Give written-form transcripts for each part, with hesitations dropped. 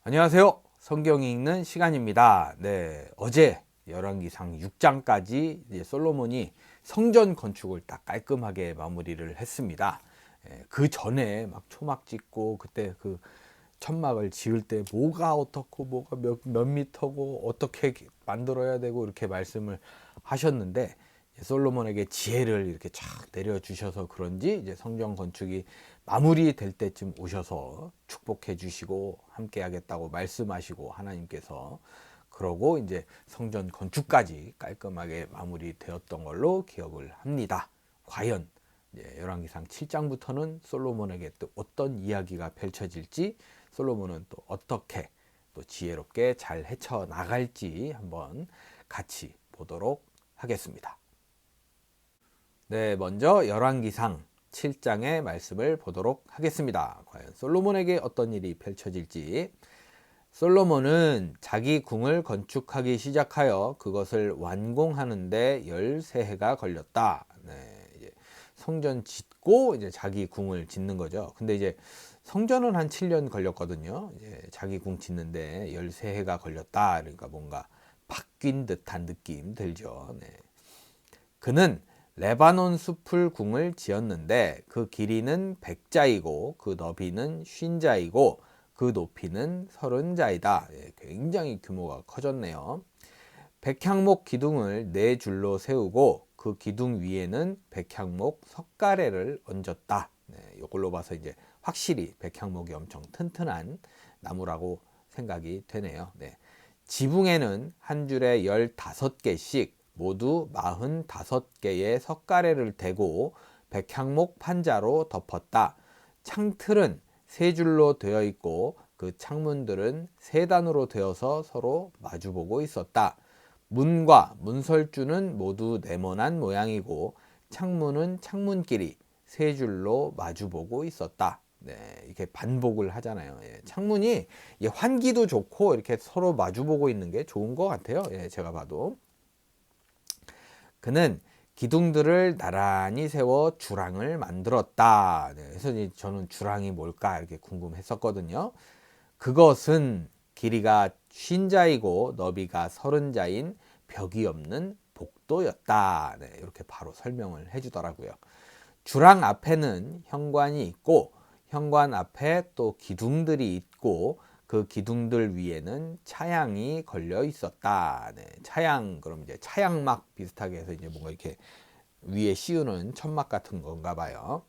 안녕하세요. 성경 읽는 시간입니다. 네, 어제 열왕기상 6장까지 이제 솔로몬이 성전 건축을 딱 깔끔하게 마무리를 했습니다. 그 전에 막 초막 짓고 그때 그 천막을 지을 때 뭐가 어떻고 뭐가 몇 미터고 어떻게 만들어야 되고 이렇게 말씀을 하셨는데, 솔로몬에게 지혜를 이렇게 쫙 내려주셔서 그런지 이제 성전 건축이 마무리될 때쯤 오셔서 축복해 주시고 함께 하겠다고 말씀하시고 하나님께서 그러고 이제 성전 건축까지 깔끔하게 마무리되었던 걸로 기억을 합니다. 과연 열왕기상 7장부터는 솔로몬에게 또 어떤 이야기가 펼쳐질지, 솔로몬은 또 어떻게 또 지혜롭게 잘 헤쳐 나갈지 한번 같이 보도록 하겠습니다. 네, 먼저 열왕기상 7장의 말씀을 보도록 하겠습니다. 과연 솔로몬에게 어떤 일이 펼쳐질지. 솔로몬은 자기 궁을 건축하기 시작하여 그것을 완공하는데 13해가 걸렸다. 네, 이제 성전 짓고 이제 자기 궁을 짓는 거죠. 근데 이제 성전은 한 7년 걸렸거든요. 이제 자기 궁 짓는데 13해가 걸렸다. 그러니까 뭔가 바뀐 듯한 느낌 들죠. 네. 그는 레바논 숲을 궁을 지었는데 그 길이는 100자이고 그 너비는 50자이고 그 높이는 30자이다. 굉장히 규모가 커졌네요. 백향목 기둥을 4줄로 세우고 그 기둥 위에는 백향목 석가래를 얹었다. 이걸로 봐서 이제 확실히 백향목이 엄청 튼튼한 나무라고 생각이 되네요. 지붕에는 한 줄에 15개씩 모두 45개의 석가래를 대고 백향목 판자로 덮었다. 창틀은 3줄로 되어 있고 그 창문들은 3단으로 되어서 서로 마주보고 있었다. 문과 문설주는 모두 네모난 모양이고 창문은 창문끼리 3줄로 마주보고 있었다. 이렇게 반복을 하잖아요. 창문이 환기도 좋고 이렇게 서로 마주보고 있는 게 좋은 것 같아요. 제가 봐도. 그는 기둥들을 나란히 세워 주랑을 만들었다. 그래서 저는 주랑이 뭘까 이렇게 궁금했었거든요. 그것은 길이가 50자이고 너비가 30자인 벽이 없는 복도였다. 이렇게 바로 설명을 해주더라고요. 주랑 앞에는 현관이 있고 현관 앞에 또 기둥들이 있고 그 기둥들 위에는 차양이 걸려 있었다. 차양, 그럼 이제 차양막 비슷하게 해서 이제 뭔가 이렇게 위에 씌우는 천막 같은 건가 봐요.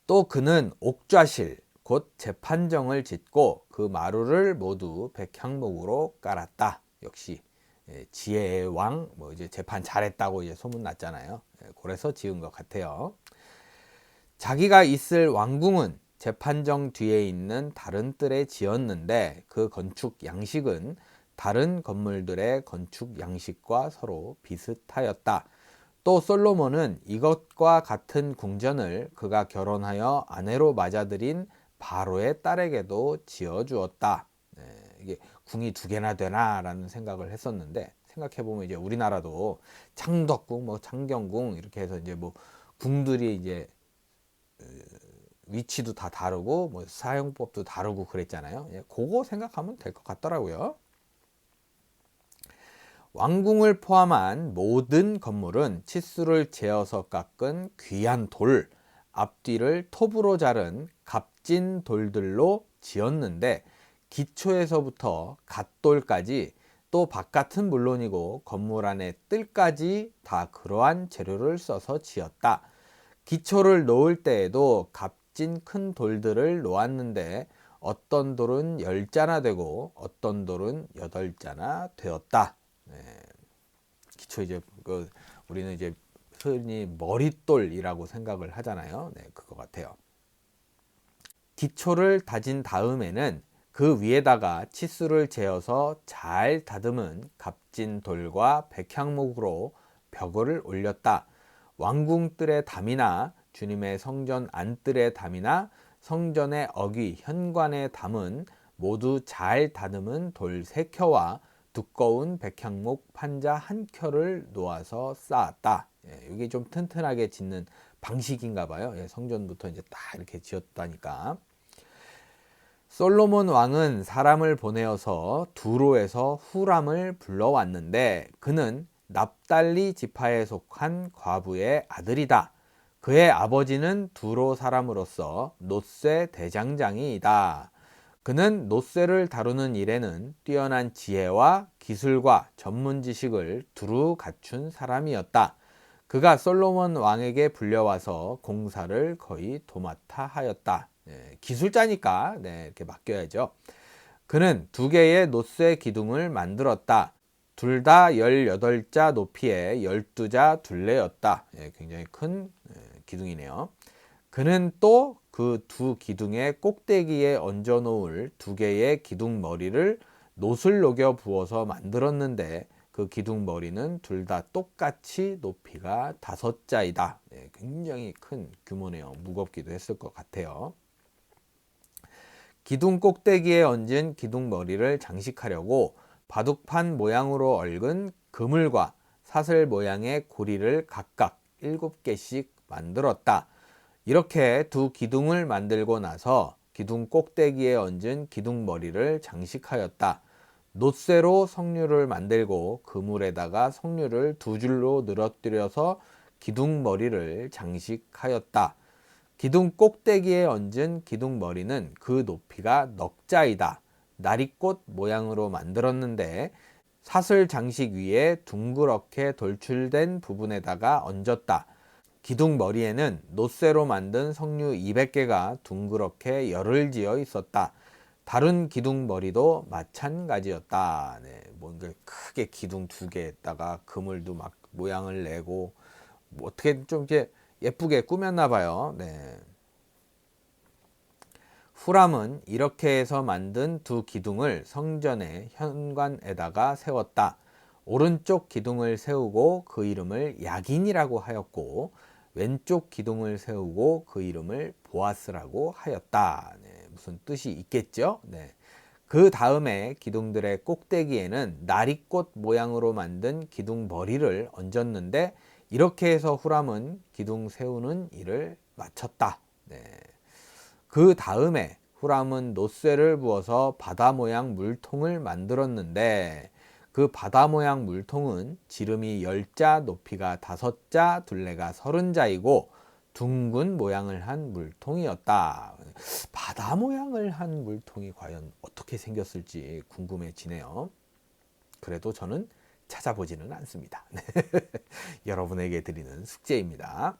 또 그는 옥좌실, 곧 재판정을 짓고 그 마루를 모두 백향목으로 깔았다. 역시 지혜의 왕, 뭐 이제 재판 잘했다고 이제 소문 났잖아요. 그래서 지은 것 같아요. 자기가 있을 왕궁은 재판정 뒤에 있는 다른 뜰에 지었는데 그 건축 양식은 다른 건물들의 건축 양식과 서로 비슷하였다. 또 솔로몬은 이것과 같은 궁전을 그가 결혼하여 아내로 맞아들인 바로의 딸에게도 지어주었다. 이게 궁이 2개나 되나라는 생각을 했었는데, 생각해보면 이제 우리나라도 창덕궁, 뭐 창경궁 이렇게 해서 이제 뭐 궁들이 이제 위치도 다 다르고 뭐 사용법도 다르고 그랬잖아요. 그거 생각하면 될 것 같더라고요. 왕궁을 포함한 모든 건물은 치수를 재어서 깎은 귀한 돌, 앞뒤를 톱으로 자른 값진 돌들로 지었는데 기초에서부터 갓돌까지, 또 바깥은 물론이고 건물 안에 뜰까지 다 그러한 재료를 써서 지었다. 기초를 놓을 때에도 값진 큰 돌들을 놓았는데 어떤 돌은 10자나 되고 어떤 돌은 8자나 되었다. 기초 이제 우리는 이제 흔히 머릿돌이라고 생각을 하잖아요. 그거 같아요. 기초를 다진 다음에는 그 위에다가 치수를 재어서 잘 다듬은 값진 돌과 백향목으로 벽을 올렸다. 왕궁뜰의 담이나 주님의 성전 안뜰의 담이나 성전의 어귀 현관의 담은 모두 잘 다듬은 돌 3켜와 두꺼운 백향목 판자 1켜를 놓아서 쌓았다. 이게 좀 튼튼하게 짓는 방식인가 봐요. 성전부터 이제 딱 이렇게 지었다니까. 솔로몬 왕은 사람을 보내어서 두로에서 후람을 불러왔는데 그는 납달리 지파에 속한 과부의 아들이다. 그의 아버지는 두로 사람으로서 놋쇠 대장장이이다. 그는 놋쇠를 다루는 일에는 뛰어난 지혜와 기술과 전문 지식을 두루 갖춘 사람이었다. 그가 솔로몬 왕에게 불려와서 공사를 거의 도맡아 하였다. 기술자니까 이렇게 맡겨야죠. 그는 2개의 놋쇠 기둥을 만들었다. 둘 다 18자 높이의 12자 둘레였다. 굉장히 큰 기둥이네요. 그는 또 그 2기둥의 꼭대기에 얹어 놓을 2개의 기둥 머리를 놋을 녹여 부어서 만들었는데 그 기둥 머리는 둘 다 똑같이 높이가 5자이다. 굉장히 큰 규모네요. 무겁기도 했을 것 같아요. 기둥 꼭대기에 얹은 기둥 머리를 장식하려고 바둑판 모양으로 얽은 그물과 사슬 모양의 고리를 각각 7개씩 만들었다. 이렇게 2기둥을 만들고 나서 기둥 꼭대기에 얹은 기둥 머리를 장식하였다. 놋쇠로 석류를 만들고 그물에다가 석류를 2줄로 늘어뜨려서 기둥 머리를 장식하였다. 기둥 꼭대기에 얹은 기둥 머리는 그 높이가 넉자이다. 나리꽃 모양으로 만들었는데 사슬 장식 위에 둥그렇게 돌출된 부분에다가 얹었다. 기둥 머리에는 놋쇠로 만든 석류 200개가 둥그렇게 열을 지어 있었다. 다른 기둥 머리도 마찬가지였다. 뭔가 크게 기둥 2개에다가 그물도 막 모양을 내고 뭐 어떻게 좀 이렇게 예쁘게 꾸몄나 봐요. 후람은 이렇게 해서 만든 2기둥을 성전의 현관에다가 세웠다. 오른쪽 기둥을 세우고 그 이름을 야긴이라고 하였고 왼쪽 기둥을 세우고 그 이름을 보아스라고 하였다. 무슨 뜻이 있겠죠? 그 다음에 기둥들의 꼭대기에는 나리꽃 모양으로 만든 기둥 머리를 얹었는데 이렇게 해서 후람은 기둥 세우는 일을 마쳤다. 그 다음에 후람은 놋쇠를 부어서 바다 모양 물통을 만들었는데 그 바다 모양 물통은 지름이 10자, 높이가 5자, 둘레가 30자이고 둥근 모양을 한 물통이었다. 바다 모양을 한 물통이 과연 어떻게 생겼을지 궁금해지네요. 그래도 저는 찾아보지는 않습니다. 여러분에게 드리는 숙제입니다.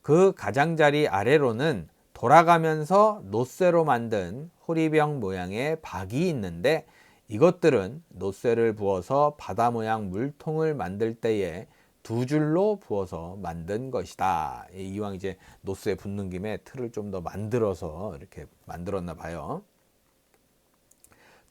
그 가장자리 아래로는 돌아가면서 놋쇠로 만든 호리병 모양의 박이 있는데 이것들은 놋쇠를 부어서 바다 모양 물통을 만들 때에 2줄로 부어서 만든 것이다. 이왕 이제 놋쇠 붓는 김에 틀을 좀 더 만들어서 이렇게 만들었나 봐요.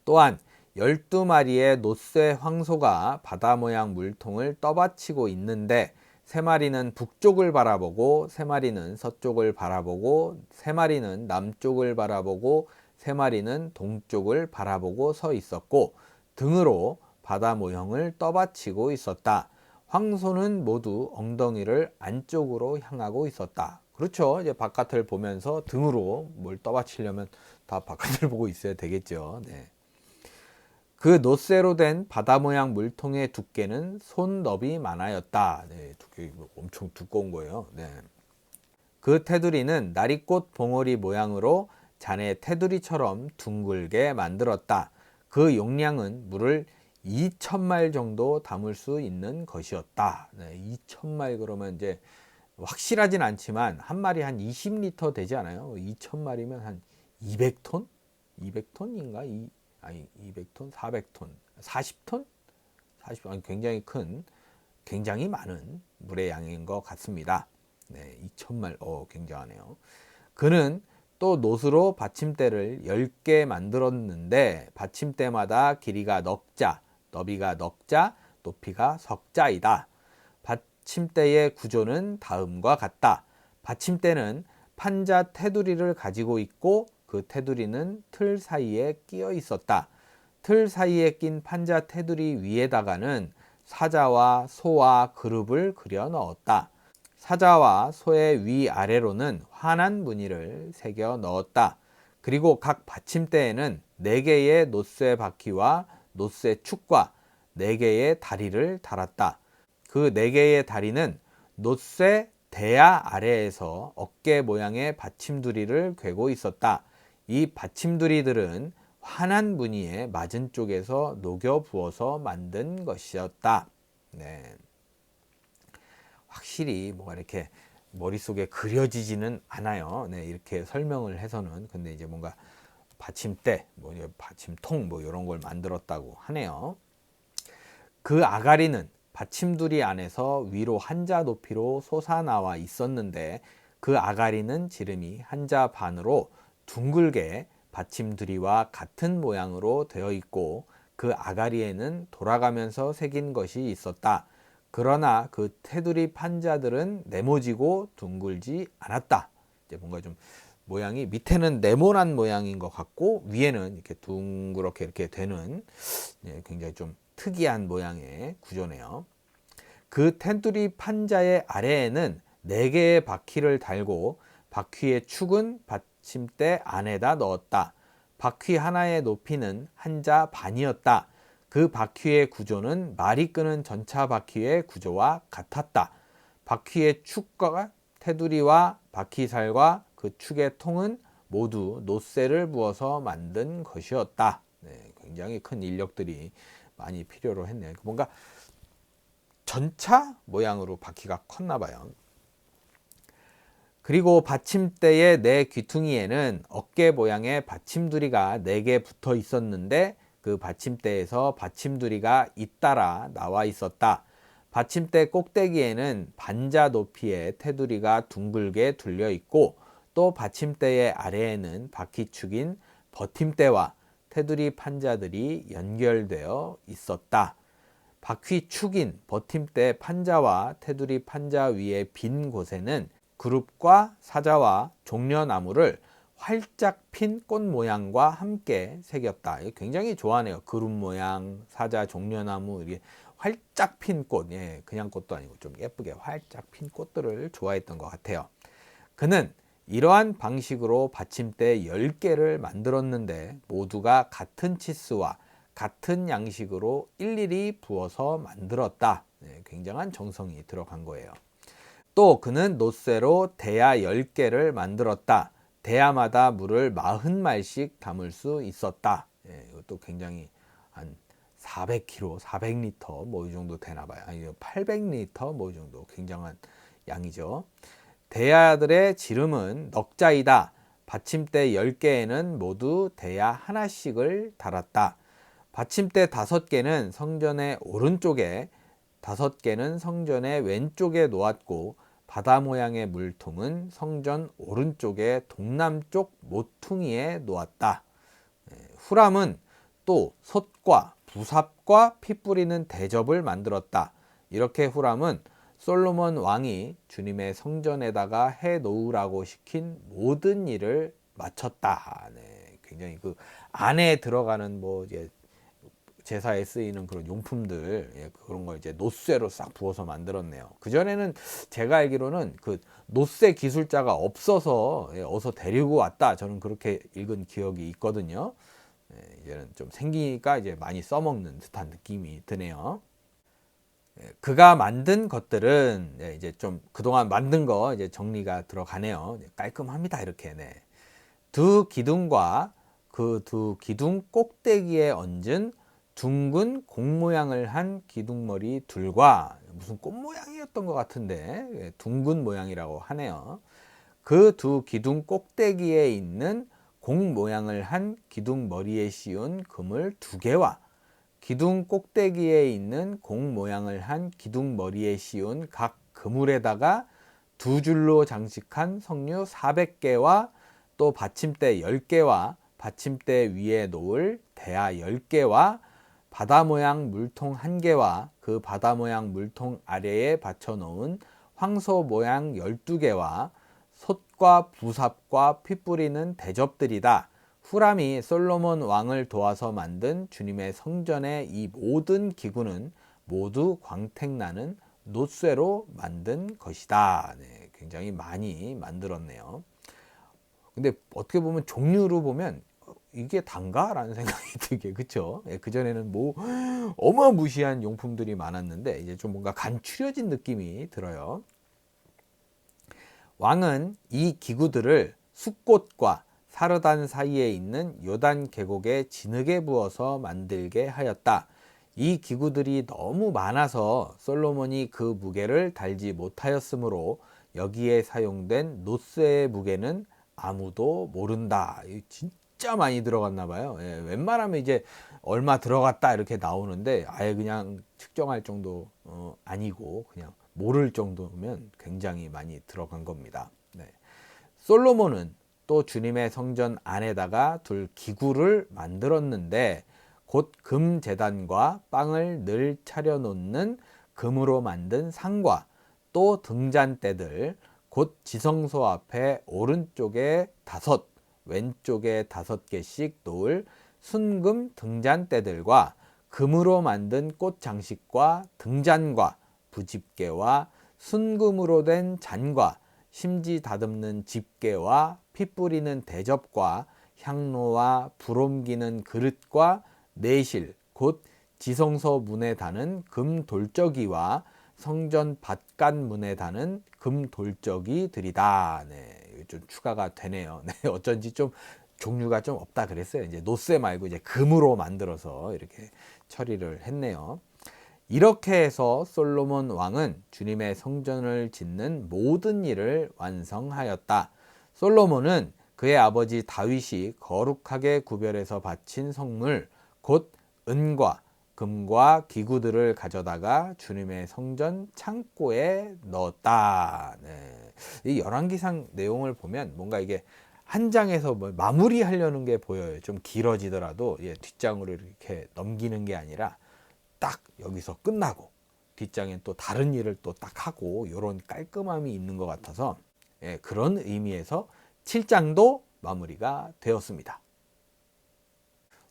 또한 12마리의 놋쇠 황소가 바다 모양 물통을 떠받치고 있는데 3마리는 북쪽을 바라보고 3마리는 서쪽을 바라보고 3마리는 남쪽을 바라보고 3마리는 동쪽을 바라보고 서 있었고 등으로 바다 모형을 떠받치고 있었다. 황소는 모두 엉덩이를 안쪽으로 향하고 있었다. 그렇죠. 이제 바깥을 보면서 등으로 뭘 떠받치려면 다 바깥을 보고 있어야 되겠죠. 그 놋쇠로 된 바다 모양 물통의 두께는 손너비 만하였다. 두께 엄청 두꺼운 거예요. 그 테두리는 나리꽃 봉오리 모양으로 자네 테두리처럼 둥글게 만들었다. 그 용량은 물을 2,000말 정도 담을 수 있는 것이었다. 2,000말 그러면 이제 확실하진 않지만 한 마리 한 20리터 되지 않아요? 2,000마리면 한 200톤? 200톤인가? 아니 200톤, 400톤, 40톤? 40톤 굉장히 큰, 굉장히 많은 물의 양인 것 같습니다. 2,000말, 굉장하네요. 그는 또 놋으로 받침대를 10개 만들었는데 받침대마다 길이가 넉자, 너비가 넉자, 높이가 석자이다. 받침대의 구조는 다음과 같다. 받침대는 판자 테두리를 가지고 있고 그 테두리는 틀 사이에 끼어 있었다. 틀 사이에 낀 판자 테두리 위에다가는 사자와 소와 그룹을 그려 넣었다. 사자와 소의 위아래로는 환한 무늬를 새겨 넣었다. 그리고 각 받침대에는 4개의 놋쇠 바퀴와 놋쇠 축과 4개의 다리를 달았다. 그 4개의 다리는 놋쇠 대야 아래에서 어깨 모양의 받침두리를 괴고 있었다. 이 받침두리들은 환한 무늬의 맞은 쪽에서 녹여 부어서 만든 것이었다. 네. 확실히 뭐가 이렇게 머릿속에 그려지지는 않아요. 네, 이렇게 설명을 해서는. 근데 이제 뭔가 받침대, 뭐 받침통 뭐 이런 걸 만들었다고 하네요. 그 아가리는 받침두리 안에서 위로 한자 높이로 솟아나와 있었는데 그 아가리는 지름이 한자 반으로 둥글게 받침두리와 같은 모양으로 되어 있고 그 아가리에는 돌아가면서 새긴 것이 있었다. 그러나 그 테두리 판자들은 네모지고 둥글지 않았다. 이제 뭔가 좀 모양이 밑에는 네모난 모양인 것 같고 위에는 이렇게 둥그렇게 이렇게 되는 굉장히 좀 특이한 모양의 구조네요. 그 테두리 판자의 아래에는 4개의 바퀴를 달고 바퀴의 축은 받침대 안에다 넣었다. 바퀴 하나의 높이는 한자 반이었다. 그 바퀴의 구조는 말이 끄는 전차 바퀴의 구조와 같았다. 바퀴의 축과 테두리와 바퀴살과 그 축의 통은 모두 놋쇠를 부어서 만든 것이었다. 네, 굉장히 큰 인력들이 많이 필요로 했네요. 뭔가 전차 모양으로 바퀴가 컸나 봐요. 그리고 받침대의 4 귀퉁이에는 어깨 모양의 받침두리가 4개 붙어 있었는데 그 받침대에서 받침두리가 잇따라 나와 있었다. 받침대 꼭대기에는 반자 높이의 테두리가 둥글게 둘려 있고 또 받침대의 아래에는 바퀴축인 버팀대와 테두리 판자들이 연결되어 있었다. 바퀴축인 버팀대 판자와 테두리 판자 위의 빈 곳에는 그룹과 사자와 종려나무를 활짝 핀 꽃 모양과 함께 새겼다. 굉장히 좋아하네요. 그룹 모양, 사자, 종려나무, 이게 활짝 핀 꽃, 그냥 꽃도 아니고 좀 예쁘게 활짝 핀 꽃들을 좋아했던 것 같아요. 그는 이러한 방식으로 받침대 10개를 만들었는데 모두가 같은 치수와 같은 양식으로 일일이 부어서 만들었다. 굉장한 정성이 들어간 거예요. 또 그는 놋쇠로 대야 10개를 만들었다. 대야마다 물을 40말씩 담을 수 있었다. 이것도 굉장히 한 400kg, 400리터 뭐 이 정도 되나 봐요. 아니 800리터 뭐 이 정도 굉장한 양이죠. 대야들의 지름은 넉자이다. 받침대 10개에는 모두 대야 하나씩을 달았다. 받침대 5개는 성전의 오른쪽에 5개는 성전의 왼쪽에 놓았고 바다 모양의 물통은 성전 오른쪽의 동남쪽 모퉁이에 놓았다. 후람은 또 솥과 부삽과 피 뿌리는 대접을 만들었다. 이렇게 후람은 솔로몬 왕이 주님의 성전에다가 해 놓으라고 시킨 모든 일을 마쳤다. 굉장히 그 안에 들어가는 뭐 이제 제사에 쓰이는 그런 용품들, 그런 걸 이제 놋쇠로 싹 부어서 만들었네요. 그전에는 제가 알기로는 그 놋쇠 기술자가 없어서 어서 데리고 왔다. 저는 그렇게 읽은 기억이 있거든요. 이제는 좀 생기니까 이제 많이 써먹는 듯한 느낌이 드네요. 그가 만든 것들은 이제 좀 그동안 만든 거 이제 정리가 들어가네요. 깔끔합니다. 이렇게. 두 기둥과 그 두 기둥 꼭대기에 얹은 둥근 공 모양을 한 기둥머리 둘과 무슨 꽃 모양이었던 것 같은데 둥근 모양이라고 하네요. 그 두 기둥 꼭대기에 있는 공 모양을 한 기둥머리에 씌운 그물 2개와 기둥 꼭대기에 있는 공 모양을 한 기둥머리에 씌운 각 그물에다가 2줄로 장식한 석류 400개와 또 받침대 10개와 받침대 위에 놓을 대야 10개와 바다 모양 물통 1개와 그 바다 모양 물통 아래에 받쳐 놓은 황소 모양 12개와 솥과 부삽과 피 뿌리는 대접들이다. 후람이 솔로몬 왕을 도와서 만든 주님의 성전의 이 모든 기구는 모두 광택나는 놋쇠로 만든 것이다. 네, 굉장히 많이 만들었네요. 근데 어떻게 보면 종류로 보면 이게 단가라는 생각이 들게, 그쵸? 예, 그전에는 뭐 어마무시한 용품들이 많았는데 이제 좀 뭔가 간추려진 느낌이 들어요. 왕은 이 기구들을 숫꽃과 사르단 사이에 있는 요단 계곡에 진흙에 부어서 만들게 하였다. 이 기구들이 너무 많아서 솔로몬이 그 무게를 달지 못하였으므로 여기에 사용된 놋쇠의 무게는 아무도 모른다. 진짜 많이 들어갔나 봐요. 예, 웬만하면 이제 얼마 들어갔다 이렇게 나오는데 아예 그냥 측정할 정도 아니고 그냥 모를 정도면 굉장히 많이 들어간 겁니다. 네. 솔로몬은 또 주님의 성전 안에다가 둘 기구를 만들었는데 곧 금제단과 빵을 늘 차려놓는 금으로 만든 상과 또 등잔대들 곧 지성소 앞에 오른쪽에 5 왼쪽에 5개씩 놓을 순금 등잔대들과 금으로 만든 꽃 장식과 등잔과 부집게와 순금으로 된 잔과 심지 다듬는 집게와 피 뿌리는 대접과 향로와 불 옮기는 그릇과 내실 곧 지성소 문에 다는 금 돌적이와 성전 밭간 문에 다는 금 돌적이들이다. 네, 좀 추가가 되네요. 네, 어쩐지 좀 종류가 좀 없다 그랬어요. 이제 노쇠 말고 이제 금으로 만들어서 이렇게 처리를 했네요. 이렇게 해서 솔로몬 왕은 주님의 성전을 짓는 모든 일을 완성하였다. 솔로몬은 그의 아버지 다윗이 거룩하게 구별해서 바친 성물 곧 은과 금과 기구들을 가져다가 주님의 성전 창고에 넣었다. 네. 이 열왕기상 내용을 보면 뭔가 이게 한 장에서 뭐 마무리하려는 게 보여요. 좀 길어지더라도 뒷장으로 이렇게 넘기는 게 아니라 딱 여기서 끝나고 뒷장엔 또 다른 일을 또 딱 하고 이런 깔끔함이 있는 것 같아서 그런 의미에서 7장도 마무리가 되었습니다.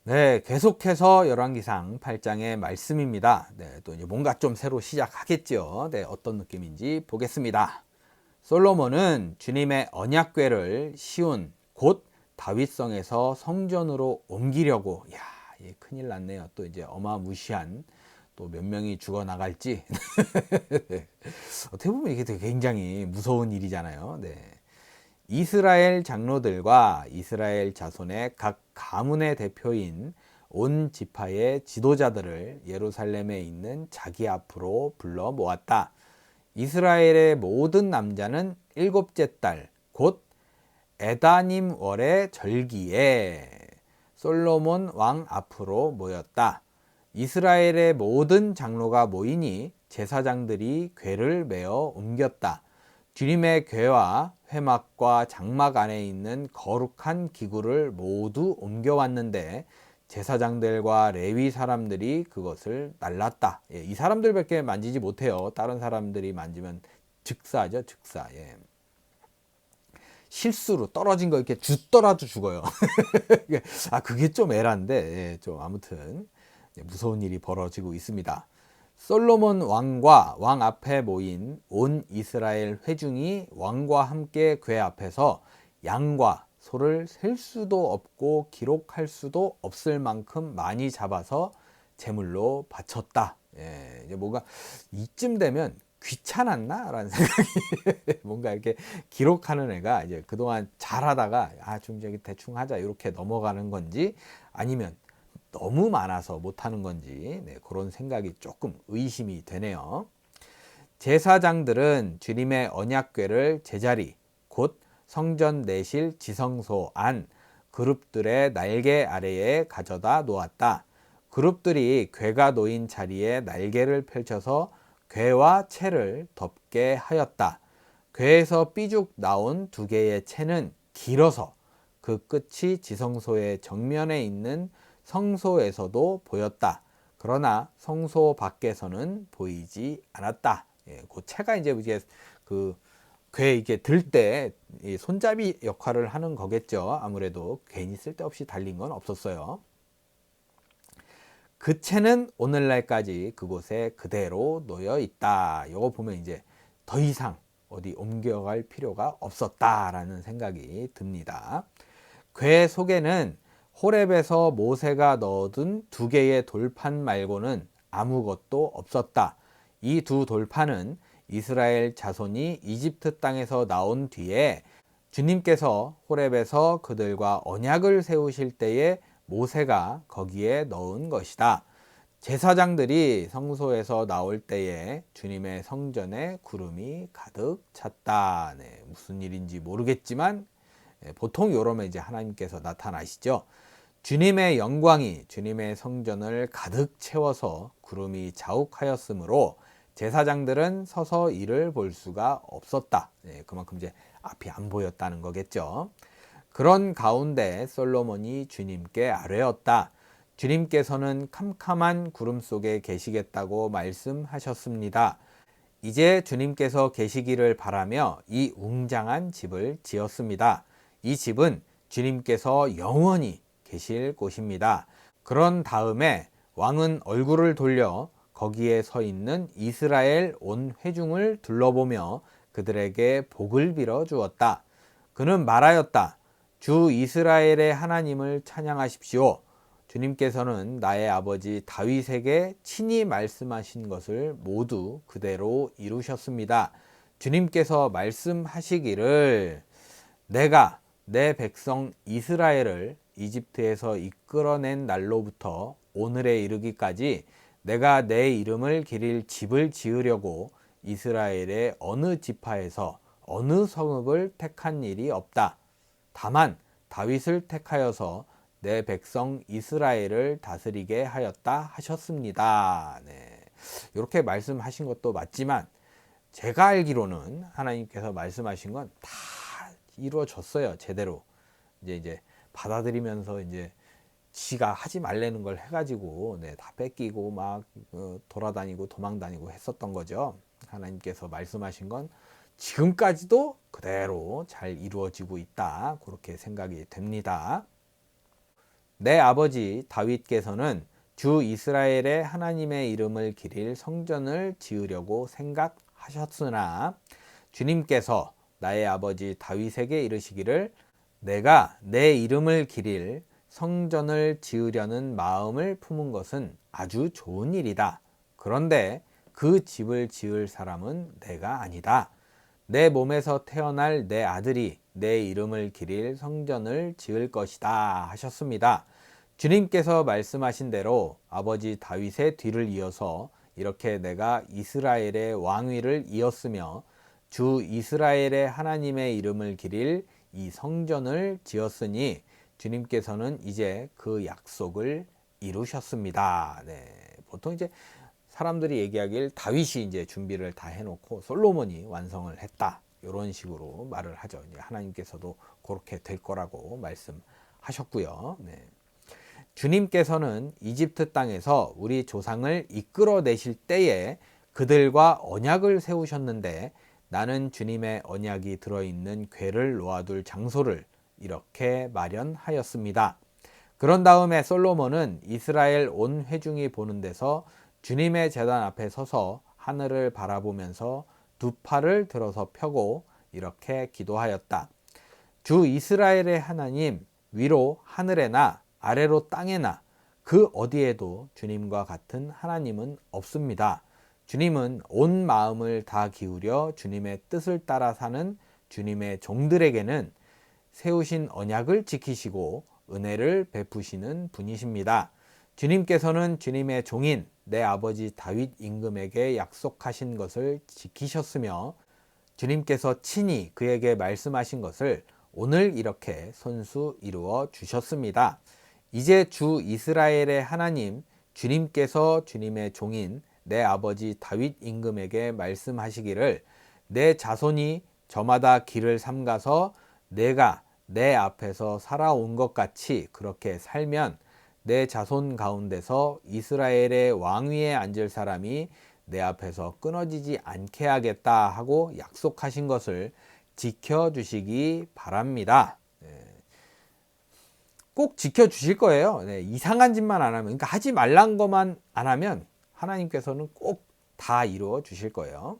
네, 계속해서 열왕기상 8장의 말씀입니다. 네, 또 이제 뭔가 좀 새로 시작하겠죠. 네, 어떤 느낌인지 보겠습니다. 솔로몬은 주님의 언약궤를 시온 곧 다윗성에서 성전으로 옮기려고, 야, 큰일 났네요. 또 이제 어마무시한 또 몇 명이 죽어 나갈지. 어떻게 보면 이게 되게 굉장히 무서운 일이잖아요. 네. 이스라엘 장로들과 이스라엘 자손의 각 가문의 대표인 온 지파의 지도자들을 예루살렘에 있는 자기 앞으로 불러 모았다. 이스라엘의 모든 남자는 7째 달 곧 에다님 월의 절기에 솔로몬 왕 앞으로 모였다. 이스라엘의 모든 장로가 모이니 제사장들이 궤를 메어 옮겼다. 주님의 궤와 회막과 장막 안에 있는 거룩한 기구를 모두 옮겨왔는데 제사장들과 레위 사람들이 그것을 날랐다. 이 사람들밖에 만지지 못해요. 다른 사람들이 만지면 즉사죠, 즉사. 실수로 떨어진 거 이렇게 줬더라도 죽어요. 그게 좀 애란데, 좀 아무튼 무서운 일이 벌어지고 있습니다. 솔로몬 왕과 왕 앞에 모인 온 이스라엘 회중이 왕과 함께 궤 앞에서 양과 소를 셀 수도 없고 기록할 수도 없을 만큼 많이 잡아서 제물로 바쳤다. 이제 뭔가 이쯤 되면 귀찮았나? 라는 생각이 뭔가 이렇게 기록하는 애가 이제 그동안 잘하다가 좀 저기 대충 하자 이렇게 넘어가는 건지 아니면 너무 많아서 못하는 건지 그런 생각이 조금 의심이 되네요. 제사장들은 주님의 언약궤를 제자리 곧 성전 내실 지성소 안 그룹들의 날개 아래에 가져다 놓았다. 그룹들이 궤가 놓인 자리에 날개를 펼쳐서 궤와 채를 덮게 하였다. 궤에서 삐죽 나온 2개의 채는 길어서 그 끝이 지성소의 정면에 있는 성소에서도 보였다. 그러나 성소 밖에서는 보이지 않았다. 그 채가 이제 그 궤 이게 들 때 손잡이 역할을 하는 거겠죠. 아무래도 괜히 쓸데없이 달린 건 없었어요. 그 채는 오늘날까지 그곳에 그대로 놓여 있다. 이거 보면 이제 더 이상 어디 옮겨갈 필요가 없었다라는 생각이 듭니다. 궤 속에는 호렙에서 모세가 넣어둔 2개의 돌판 말고는 아무것도 없었다. 이 2 돌판은 이스라엘 자손이 이집트 땅에서 나온 뒤에 주님께서 호렙에서 그들과 언약을 세우실 때에 모세가 거기에 넣은 것이다. 제사장들이 성소에서 나올 때에 주님의 성전에 구름이 가득 찼다. 네, 무슨 일인지 모르겠지만 보통 이러면 이제 하나님께서 나타나시죠. 주님의 영광이 주님의 성전을 가득 채워서 구름이 자욱하였으므로 제사장들은 서서 이를 볼 수가 없었다. 네, 그만큼 이제 앞이 안 보였다는 거겠죠. 그런 가운데 솔로몬이 주님께 아뢰었다. 주님께서는 캄캄한 구름 속에 계시겠다고 말씀하셨습니다. 이제 주님께서 계시기를 바라며 이 웅장한 집을 지었습니다. 이 집은 주님께서 영원히 계실 곳입니다. 그런 다음에 왕은 얼굴을 돌려 거기에 서 있는 이스라엘 온 회중을 둘러보며 그들에게 복을 빌어 주었다. 그는 말하였다. 주 이스라엘의 하나님을 찬양하십시오. 주님께서는 나의 아버지 다윗에게 친히 말씀하신 것을 모두 그대로 이루셨습니다. 주님께서 말씀하시기를 내가 내 백성 이스라엘을 이집트에서 이끌어낸 날로부터 오늘에 이르기까지 내가 내 이름을 기릴 집을 지으려고 이스라엘의 어느 지파에서 어느 성읍을 택한 일이 없다. 다만 다윗을 택하여서 내 백성 이스라엘을 다스리게 하였다 하셨습니다. 네. 이렇게 말씀하신 것도 맞지만 제가 알기로는 하나님께서 말씀하신 건 다 이루어졌어요. 제대로. 이제 받아들이면서 이제 지가 하지 말라는 걸 해가지고 다 뺏기고 막 돌아다니고 도망다니고 했었던 거죠. 하나님께서 말씀하신 건 지금까지도 그대로 잘 이루어지고 있다. 그렇게 생각이 됩니다. 내 아버지 다윗께서는 주 이스라엘의 하나님의 이름을 기릴 성전을 지으려고 생각하셨으나 주님께서 나의 아버지 다윗에게 이르시기를 내가 내 이름을 기릴 성전을 지으려는 마음을 품은 것은 아주 좋은 일이다. 그런데 그 집을 지을 사람은 내가 아니다. 내 몸에서 태어날 내 아들이 내 이름을 기릴 성전을 지을 것이다 하셨습니다. 주님께서 말씀하신 대로 아버지 다윗의 뒤를 이어서 이렇게 내가 이스라엘의 왕위를 이었으며 주 이스라엘의 하나님의 이름을 기릴 이 성전을 지었으니 주님께서는 이제 그 약속을 이루셨습니다. 네, 보통 이제 사람들이 얘기하길 다윗이 이제 준비를 다 해놓고 솔로몬이 완성을 했다. 이런 식으로 말을 하죠. 이제 하나님께서도 그렇게 될 거라고 말씀하셨고요. 네. 주님께서는 이집트 땅에서 우리 조상을 이끌어내실 때에 그들과 언약을 세우셨는데 나는 주님의 언약이 들어있는 궤를 놓아둘 장소를 이렇게 마련하였습니다. 그런 다음에 솔로몬은 이스라엘 온 회중이 보는 데서 주님의 제단 앞에 서서 하늘을 바라보면서 2 팔을 들어서 펴고 이렇게 기도하였다. 주 이스라엘의 하나님, 위로 하늘에나 아래로 땅에나 그 어디에도 주님과 같은 하나님은 없습니다. 주님은 온 마음을 다 기울여 주님의 뜻을 따라 사는 주님의 종들에게는 세우신 언약을 지키시고 은혜를 베푸시는 분이십니다. 주님께서는 주님의 종인 내 아버지 다윗 임금에게 약속하신 것을 지키셨으며 주님께서 친히 그에게 말씀하신 것을 오늘 이렇게 손수 이루어 주셨습니다. 이제 주 이스라엘의 하나님 주님께서 주님의 종인 내 아버지 다윗 임금에게 말씀하시기를 내 자손이 저마다 길을 삼가서 내가 내 앞에서 살아온 것 같이 그렇게 살면 내 자손 가운데서 이스라엘의 왕위에 앉을 사람이 내 앞에서 끊어지지 않게 하겠다 하고 약속하신 것을 지켜주시기 바랍니다. 꼭 지켜주실 거예요. 네, 이상한 짓만 안 하면, 그러니까 하지 말란 것만 안 하면 하나님께서는 꼭 다 이루어 주실 거예요.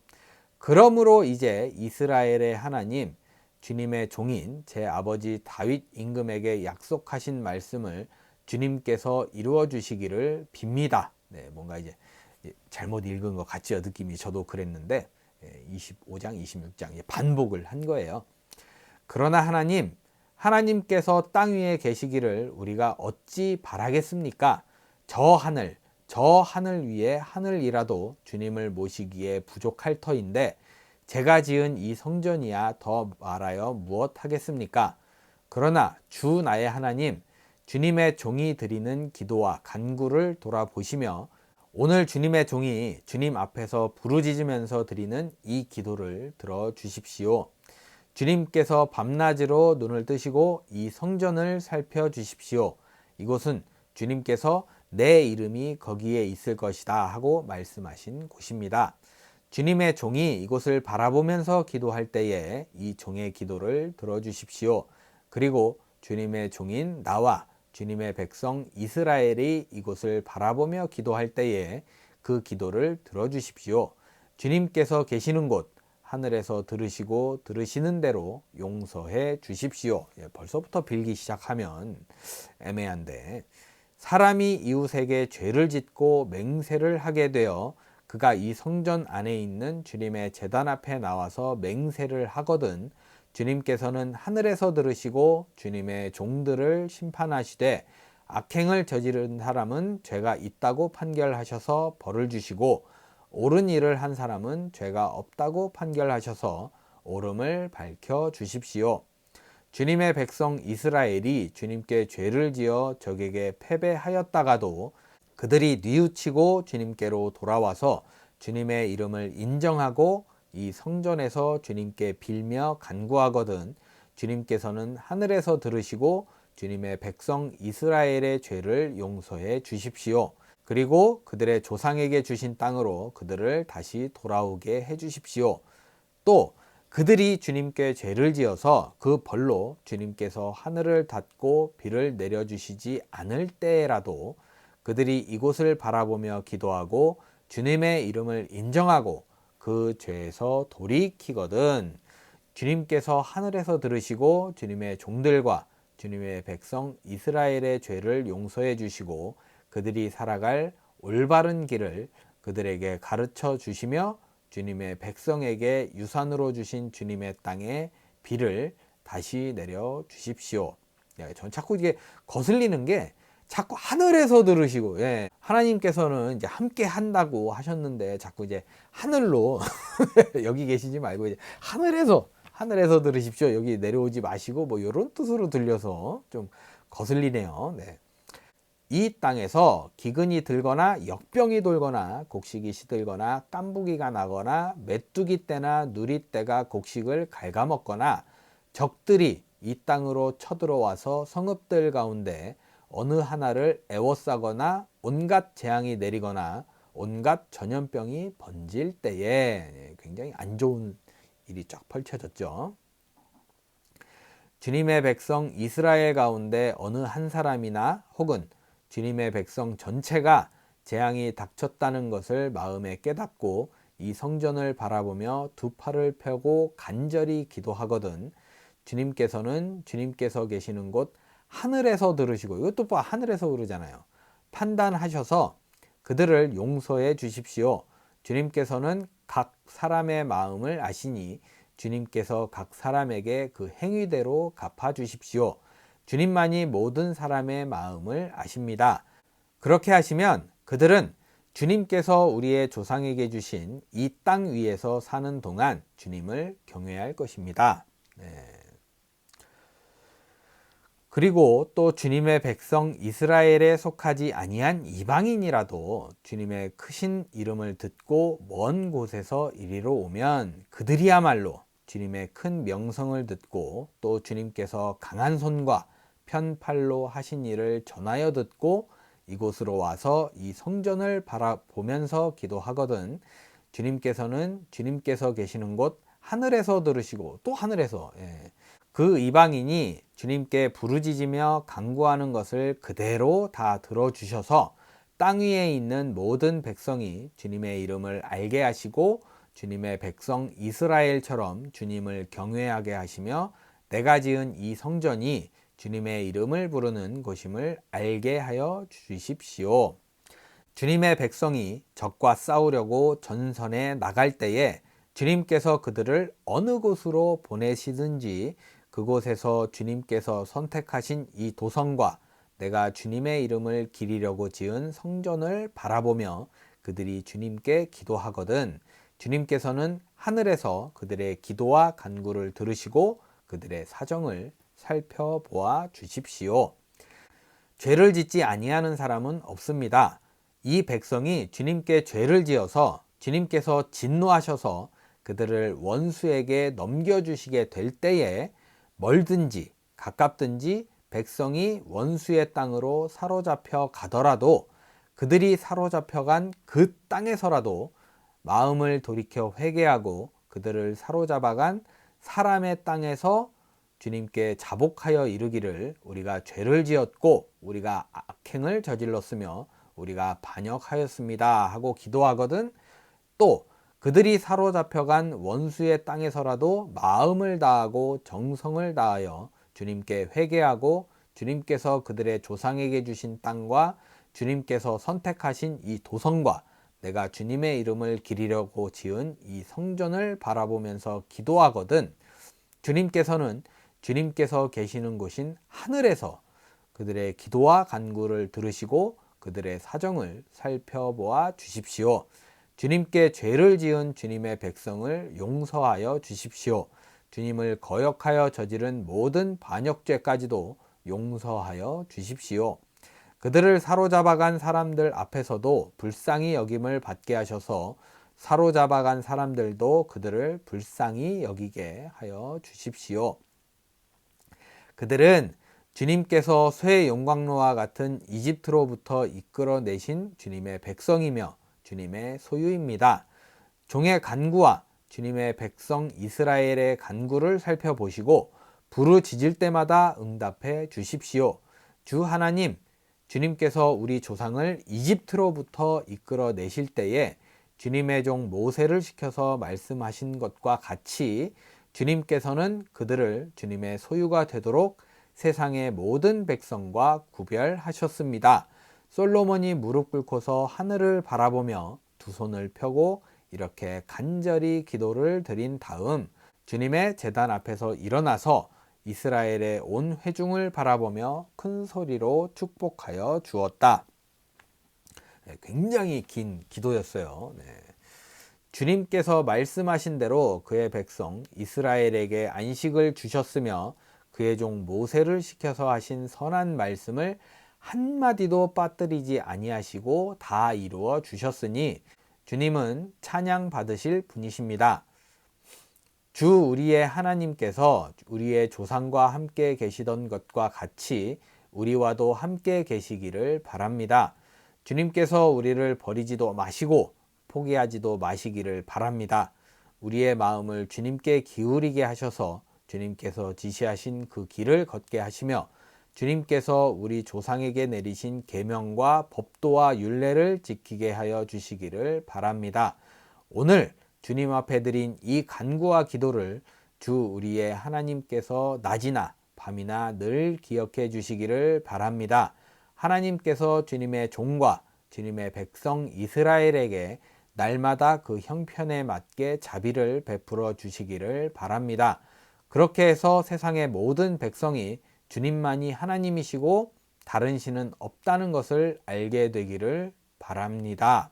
그러므로 이제 이스라엘의 하나님, 주님의 종인 제 아버지 다윗 임금에게 약속하신 말씀을 주님께서 이루어 주시기를 빕니다. 네, 뭔가 이제 잘못 읽은 것 같지요. 느낌이 저도 그랬는데 25장, 26장 반복을 한 거예요. 그러나 하나님께서 땅 위에 계시기를 우리가 어찌 바라겠습니까? 저 하늘 위에 하늘이라도 주님을 모시기에 부족할 터인데 제가 지은 이 성전이야 더 말하여 무엇 하겠습니까? 그러나 주 나의 하나님, 주님의 종이 드리는 기도와 간구를 돌아보시며 오늘 주님의 종이 주님 앞에서 부르짖으면서 드리는 이 기도를 들어주십시오. 주님께서 밤낮으로 눈을 뜨시고 이 성전을 살펴주십시오. 이곳은 주님께서 내 이름이 거기에 있을 것이다 하고 말씀하신 곳입니다. 주님의 종이 이곳을 바라보면서 기도할 때에 이 종의 기도를 들어주십시오. 그리고 주님의 종인 나와 주님의 백성 이스라엘이 이곳을 바라보며 기도할 때에 그 기도를 들어주십시오. 주님께서 계시는 곳 하늘에서 들으시고 들으시는 대로 용서해 주십시오. 벌써부터 빌기 시작하면 애매한데 사람이 이웃에게 죄를 짓고 맹세를 하게 되어 그가 이 성전 안에 있는 주님의 제단 앞에 나와서 맹세를 하거든 주님께서는 하늘에서 들으시고 주님의 종들을 심판하시되 악행을 저지른 사람은 죄가 있다고 판결하셔서 벌을 주시고 옳은 일을 한 사람은 죄가 없다고 판결하셔서 옳음을 밝혀 주십시오. 주님의 백성 이스라엘이 주님께 죄를 지어 적에게 패배하였다가도 그들이 뉘우치고 주님께로 돌아와서 주님의 이름을 인정하고 이 성전에서 주님께 빌며 간구하거든 주님께서는 하늘에서 들으시고 주님의 백성 이스라엘의 죄를 용서해 주십시오. 그리고 그들의 조상에게 주신 땅으로 그들을 다시 돌아오게 해 주십시오. 또 그들이 주님께 죄를 지어서 그 벌로 주님께서 하늘을 닫고 비를 내려주시지 않을 때라도 그들이 이곳을 바라보며 기도하고 주님의 이름을 인정하고 그 죄에서 돌이키거든 주님께서 하늘에서 들으시고 주님의 종들과 주님의 백성 이스라엘의 죄를 용서해 주시고 그들이 살아갈 올바른 길을 그들에게 가르쳐 주시며 주님의 백성에게 유산으로 주신 주님의 땅에 비를 다시 내려 주십시오. 전 자꾸 이게 거슬리는 게 자꾸 하늘에서 들으시고 하나님께서는 이제 함께 한다고 하셨는데 자꾸 이제 하늘로 여기 계시지 말고 이제 하늘에서 들으십시오. 여기 내려오지 마시고 뭐 이런 뜻으로 들려서 좀 거슬리네요. 이 땅에서 기근이 들거나 역병이 돌거나 곡식이 시들거나 깐부기가 나거나 메뚜기 떼나 누리 떼가 곡식을 갉아먹거나 적들이 이 땅으로 쳐들어와서 성읍들 가운데 어느 하나를 애워싸거나 온갖 재앙이 내리거나 온갖 전염병이 번질 때에 굉장히 안 좋은 일이 쫙 펼쳐졌죠. 주님의 백성 이스라엘 가운데 어느 한 사람이나 혹은 주님의 백성 전체가 재앙이 닥쳤다는 것을 마음에 깨닫고 이 성전을 바라보며 두 팔을 펴고 간절히 기도하거든 주님께서는 주님께서 계시는 곳 하늘에서 들으시고 이것도 봐 하늘에서 그러잖아요. 판단하셔서 그들을 용서해 주십시오. 주님께서는 각 사람의 마음을 아시니 주님께서 각 사람에게 그 행위대로 갚아 주십시오. 주님만이 모든 사람의 마음을 아십니다. 그렇게 하시면 그들은 주님께서 우리의 조상에게 주신 이 땅 위에서 사는 동안 주님을 경외할 것입니다. 그리고 또 주님의 백성 이스라엘에 속하지 아니한 이방인이라도 주님의 크신 이름을 듣고 먼 곳에서 이리로 오면 그들이야말로 주님의 큰 명성을 듣고 또 주님께서 강한 손과 편팔로 하신 일을 전하여 듣고 이곳으로 와서 이 성전을 바라보면서 기도하거든 주님께서는 주님께서 계시는 곳 하늘에서 들으시고 또 하늘에서 그 이방인이 주님께 부르짖으며 간구하는 것을 그대로 다 들어주셔서 땅 위에 있는 모든 백성이 주님의 이름을 알게 하시고 주님의 백성 이스라엘처럼 주님을 경외하게 하시며 내가 지은 이 성전이 주님의 이름을 부르는 곳임을 알게 하여 주십시오. 주님의 백성이 적과 싸우려고 전선에 나갈 때에 주님께서 그들을 어느 곳으로 보내시든지 그곳에서 주님께서 선택하신 이 도성과 내가 주님의 이름을 기리려고 지은 성전을 바라보며 그들이 주님께 기도하거든 주님께서는 하늘에서 그들의 기도와 간구를 들으시고 그들의 사정을 살펴보아 주십시오. 죄를 짓지 아니하는 사람은 없습니다. 이 백성이 주님께 죄를 지어서 주님께서 진노하셔서 그들을 원수에게 넘겨주시게 될 때에 멀든지 가깝든지 백성이 원수의 땅으로 사로잡혀 가더라도 그들이 사로잡혀간 그 땅에서라도 마음을 돌이켜 회개하고 그들을 사로잡아간 사람의 땅에서 주님께 자복하여 이르기를 우리가 죄를 지었고 우리가 악행을 저질렀으며 우리가 반역하였습니다 하고 기도하거든 또 그들이 사로잡혀간 원수의 땅에서라도 마음을 다하고 정성을 다하여 주님께 회개하고 주님께서 그들의 조상에게 주신 땅과 주님께서 선택하신 이 도성과 내가 주님의 이름을 기리려고 지은 이 성전을 바라보면서 기도하거든 주님께서는 주님께서 계시는 곳인 하늘에서 그들의 기도와 간구를 들으시고 그들의 사정을 살펴보아 주십시오. 주님께 죄를 지은 주님의 백성을 용서하여 주십시오. 주님을 거역하여 저지른 모든 반역죄까지도 용서하여 주십시오. 그들을 사로잡아간 사람들 앞에서도 불쌍히 여김을 받게 하셔서 사로잡아간 사람들도 그들을 불쌍히 여기게 하여 주십시오. 그들은 주님께서 쇠 용광로와 같은 이집트로부터 이끌어내신 주님의 백성이며 주님의 소유입니다. 종의 간구와 주님의 백성 이스라엘의 간구를 살펴보시고 부르짖을 때마다 응답해 주십시오. 주 하나님, 주님께서 우리 조상을 이집트로부터 이끌어내실 때에 주님의 종 모세를 시켜서 말씀하신 것과 같이 주님께서는 그들을 주님의 소유가 되도록 세상의 모든 백성과 구별하셨습니다. 솔로몬이 무릎 꿇고서 하늘을 바라보며 두 손을 펴고 이렇게 간절히 기도를 드린 다음 주님의 제단 앞에서 일어나서 이스라엘의 온 회중을 바라보며 큰 소리로 축복하여 주었다. 굉장히 긴 기도였어요. 주님께서 말씀하신 대로 그의 백성 이스라엘에게 안식을 주셨으며 그의 종 모세를 시켜서 하신 선한 말씀을 한마디도 빠뜨리지 아니하시고 다 이루어 주셨으니 주님은 찬양 받으실 분이십니다. 주 우리의 하나님께서 우리의 조상과 함께 계시던 것과 같이 우리와도 함께 계시기를 바랍니다. 주님께서 우리를 버리지도 마시고 포기하지도 마시기를 바랍니다. 우리의 마음을 주님께 기울이게 하셔서 주님께서 지시하신 그 길을 걷게 하시며 주님께서 우리 조상에게 내리신 계명과 법도와 율례를 지키게 하여 주시기를 바랍니다. 오늘 주님 앞에 드린 이 간구와 기도를 주 우리의 하나님께서 낮이나 밤이나 늘 기억해 주시기를 바랍니다. 하나님께서 주님의 종과 주님의 백성 이스라엘에게 날마다 그 형편에 맞게 자비를 베풀어 주시기를 바랍니다. 그렇게 해서 세상의 모든 백성이 주님만이 하나님이시고 다른 신은 없다는 것을 알게 되기를 바랍니다.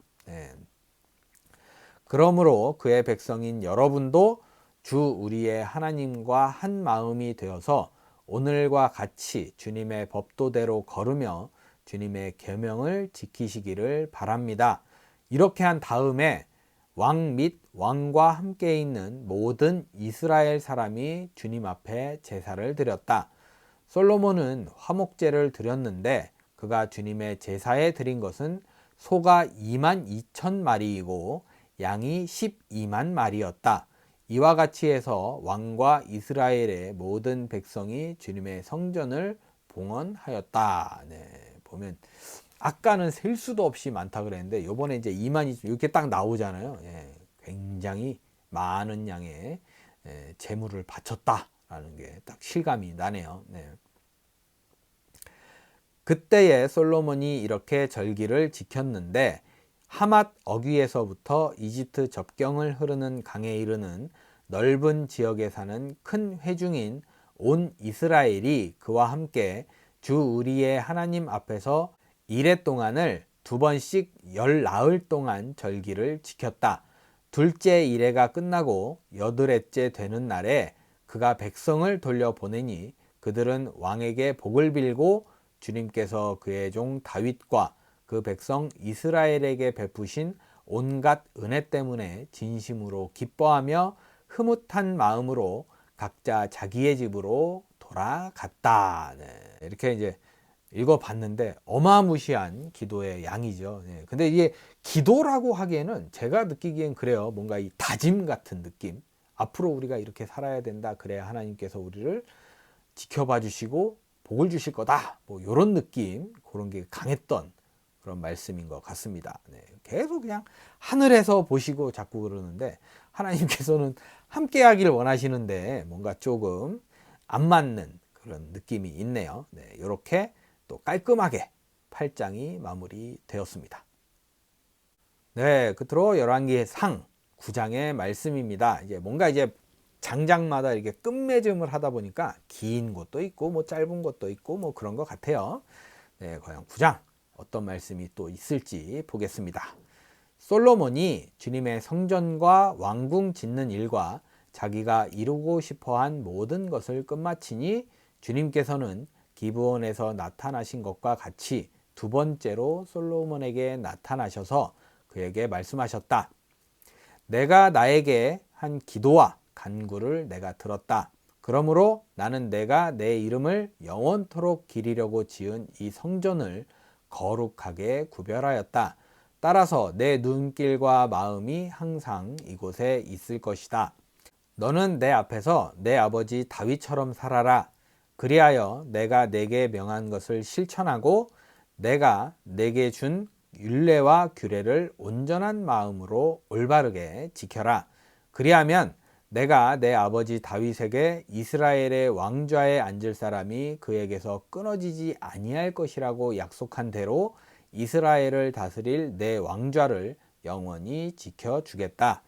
그러므로 그의 백성인 여러분도 주 우리의 하나님과 한 마음이 되어서 오늘과 같이 주님의 법도대로 걸으며 주님의 계명을 지키시기를 바랍니다. 이렇게 한 다음에 왕 및 왕과 함께 있는 모든 이스라엘 사람이 주님 앞에 제사를 드렸다. 솔로몬은 화목제를 드렸는데 그가 주님의 제사에 드린 것은 소가 22,000마리이고 양이 12만 마리였다. 이와 같이 해서 왕과 이스라엘의 모든 백성이 주님의 성전을 봉헌하였다. 네, 보면 아까는 셀 수도 없이 많다 그랬는데 요번에 이제 2만이 이렇게 딱 나오잖아요. 예, 굉장히 많은 양의 제물을 바쳤다라는 게 딱 실감이 나네요. 네. 그때에 솔로몬이 이렇게 절기를 지켰는데 하맛 어귀에서부터 이집트 접경을 흐르는 강에 이르는 넓은 지역에 사는 큰 회중인 온 이스라엘이 그와 함께 주 우리의 하나님 앞에서 이레 동안을 2번씩 10나흘 동안 절기를 지켰다. 둘째 이레가 끝나고 여드렛째 되는 날에 그가 백성을 돌려보내니 그들은 왕에게 복을 빌고 주님께서 그의 종 다윗과 그 백성 이스라엘에게 베푸신 온갖 은혜 때문에 진심으로 기뻐하며 흐뭇한 마음으로 각자 자기의 집으로 돌아갔다. 네, 이렇게 이제 읽어봤는데 어마무시한 기도의 양이죠. 네, 근데 이게 기도라고 하기에는 제가 느끼기엔 그래요. 뭔가 이 다짐 같은 느낌. 앞으로 우리가 이렇게 살아야 된다. 그래야 하나님께서 우리를 지켜봐 주시고 복을 주실 거다. 뭐 이런 느낌, 그런 게 강했던 그런 말씀인 것 같습니다. 네, 계속 그냥 하늘에서 보시고 자꾸 그러는데 하나님께서는 함께 하길 원하시는데 뭔가 조금 안 맞는 그런 느낌이 있네요. 네, 이렇게 또 깔끔하게 8장이 마무리되었습니다. 네, 끝으로 열왕기상 9장의 말씀입니다. 이제 뭔가 이제 장장마다 이렇게 끝맺음을 하다 보니까 긴 것도 있고 뭐 짧은 것도 있고 뭐 그런 것 같아요. 네, 과연 9장 어떤 말씀이 또 있을지 보겠습니다. 솔로몬이 주님의 성전과 왕궁 짓는 일과 자기가 이루고 싶어한 모든 것을 끝마치니 주님께서는 기브온에서 나타나신 것과 같이 2번째로 솔로몬에게 나타나셔서 그에게 말씀하셨다. 내가 나에게 한 기도와 간구를 내가 들었다. 그러므로 나는 내가 내 이름을 영원토록 기리려고 지은 이 성전을 거룩하게 구별하였다. 따라서 내 눈길과 마음이 항상 이곳에 있을 것이다. 너는 내 앞에서 내 아버지 다윗처럼 살아라. 그리하여 내가 내게 명한 것을 실천하고 내가 내게 준 율례와 규례를 온전한 마음으로 올바르게 지켜라. 그리하면 내가 내 아버지 다윗에게 이스라엘의 왕좌에 앉을 사람이 그에게서 끊어지지 아니할 것이라고 약속한 대로 이스라엘을 다스릴 내 왕좌를 영원히 지켜주겠다.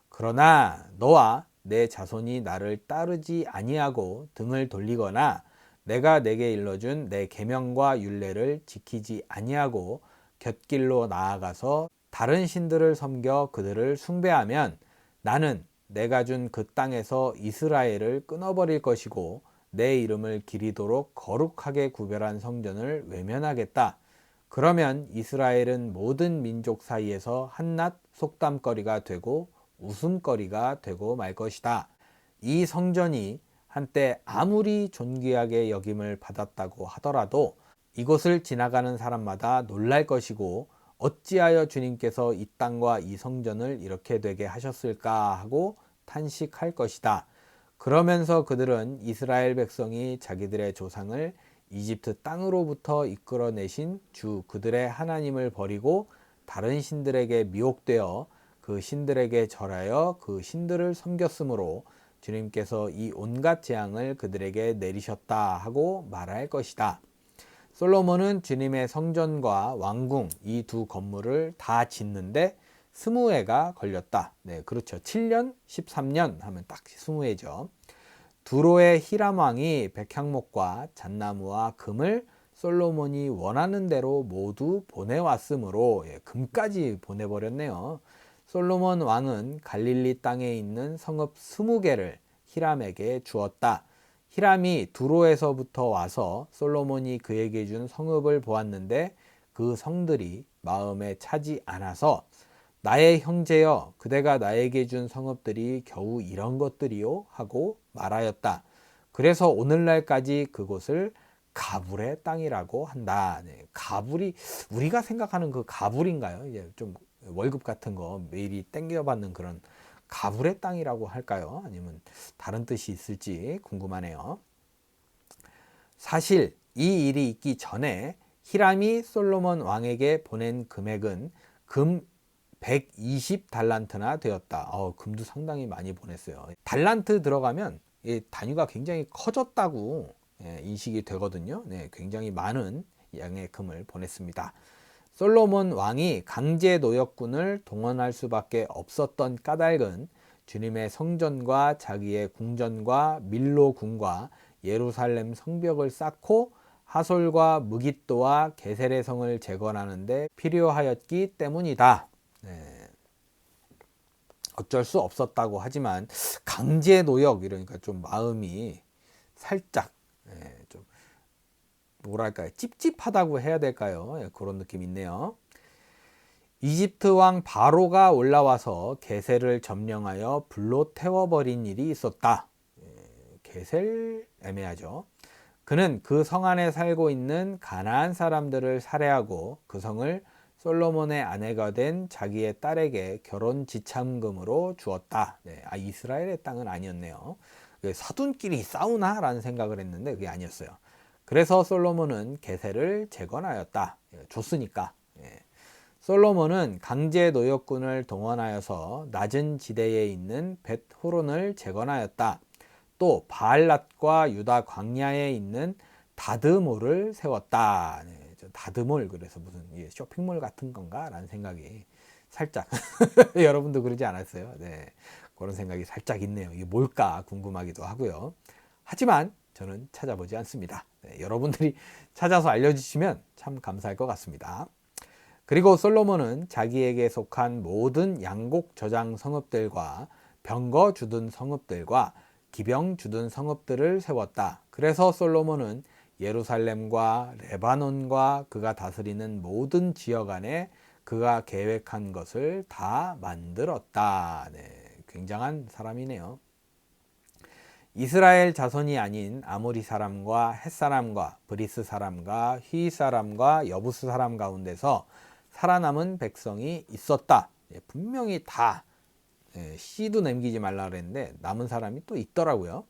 그러나 너와 내 자손이 나를 따르지 아니하고 등을 돌리거나 내가 내게 일러준 내 계명과 율례를 지키지 아니하고 곁길로 나아가서 다른 신들을 섬겨 그들을 숭배하면 나는 내가 준 그 땅에서 이스라엘을 끊어버릴 것이고 내 이름을 기리도록 거룩하게 구별한 성전을 외면하겠다. 그러면 이스라엘은 모든 민족 사이에서 한낱 속담거리가 되고 웃음거리가 되고 말 것이다. 이 성전이 한때 아무리 존귀하게 여김을 받았다고 하더라도 이곳을 지나가는 사람마다 놀랄 것이고 어찌하여 주님께서 이 땅과 이 성전을 이렇게 되게 하셨을까 하고 탄식할 것이다. 그러면서 그들은 이스라엘 백성이 자기들의 조상을 이집트 땅으로부터 이끌어내신 주 그들의 하나님을 버리고 다른 신들에게 미혹되어 그 신들에게 절하여 그 신들을 섬겼으므로 주님께서 이 온갖 재앙을 그들에게 내리셨다 하고 말할 것이다. 솔로몬은 주님의 성전과 왕궁 이 두 건물을 다 짓는데 20해가 걸렸다. 네, 그렇죠. 7년, 13년 하면 딱 20해죠. 두로의 히람 왕이 백향목과 잣나무와 금을 솔로몬이 원하는 대로 모두 보내왔으므로 금까지 보내버렸네요. 솔로몬 왕은 갈릴리 땅에 있는 성읍 20개를 히람에게 주었다. 히람이 두로에서부터 와서 솔로몬이 그에게 준 성읍을 보았는데 그 성들이 마음에 차지 않아서 나의 형제여 그대가 나에게 준 성읍들이 겨우 이런 것들이요 하고 말하였다. 그래서 오늘날까지 그곳을 가불의 땅이라고 한다. 네, 가불이 우리가 생각하는 그 가불인가요? 이제 좀 월급 같은 거 매일이 땡겨받는 그런 가불의 땅이라고 할까요? 아니면 다른 뜻이 있을지 궁금하네요. 사실 이 일이 있기 전에 히람이 솔로몬 왕에게 보낸 금액은 금 120달란트나 되었다. 금도 상당히 많이 보냈어요. 달란트 들어가면 단위가 굉장히 커졌다고 인식이 되거든요. 네, 굉장히 많은 양의 금을 보냈습니다. 솔로몬 왕이 강제 노역군을 동원할 수밖에 없었던 까닭은 주님의 성전과 자기의 궁전과 밀로 궁과 예루살렘 성벽을 쌓고 하솔과 무깃도와 게셀의 성을 재건하는 데 필요하였기 때문이다. 네. 어쩔 수 없었다고 하지만 강제 노역 이러니까 좀 마음이 살짝 좀 뭐랄까요, 찝찝하다고 해야 될까요? 그런 느낌이 있네요. 이집트 왕 바로가 올라와서 게셀을 점령하여 불로 태워버린 일이 있었다. 게셀 애매하죠. 그는 그 성 안에 살고 있는 가나안 사람들을 살해하고 그 성을 솔로몬의 아내가 된 자기의 딸에게 결혼 지참금으로 주었다. 이스라엘의 땅은 아니었네요. 사돈끼리 싸우나라는 생각을 했는데 그게 아니었어요. 그래서 솔로몬은 게셀을 재건하였다. 줬으니까. 솔로몬은 강제 노역군을 동원하여서 낮은 지대에 있는 벳호론을 재건하였다. 또 바알랏과 유다 광야에 있는 다드몰을 세웠다. 다드몰, 그래서 무슨 쇼핑몰 같은 건가 라는 생각이 살짝 여러분도 그러지 않았어요? 네, 그런 생각이 살짝 있네요. 이게 뭘까 궁금하기도 하고요. 하지만 저는 찾아보지 않습니다. 여러분들이 찾아서 알려주시면 참 감사할 것 같습니다. 그리고 솔로몬은 자기에게 속한 모든 양곡 저장 성읍들과 병거 주둔 성읍들과 기병 주둔 성읍들을 세웠다. 그래서 솔로몬은 예루살렘과 레바논과 그가 다스리는 모든 지역 안에 그가 계획한 것을 다 만들었다. 굉장한 사람이네요. 이스라엘 자손이 아닌 아모리 사람과 헷 사람과 브리스 사람과 휘 사람과 여부스 사람 가운데서 살아남은 백성이 있었다. 분명히 다 씨도 남기지 말라 그랬는데 남은 사람이 또 있더라고요.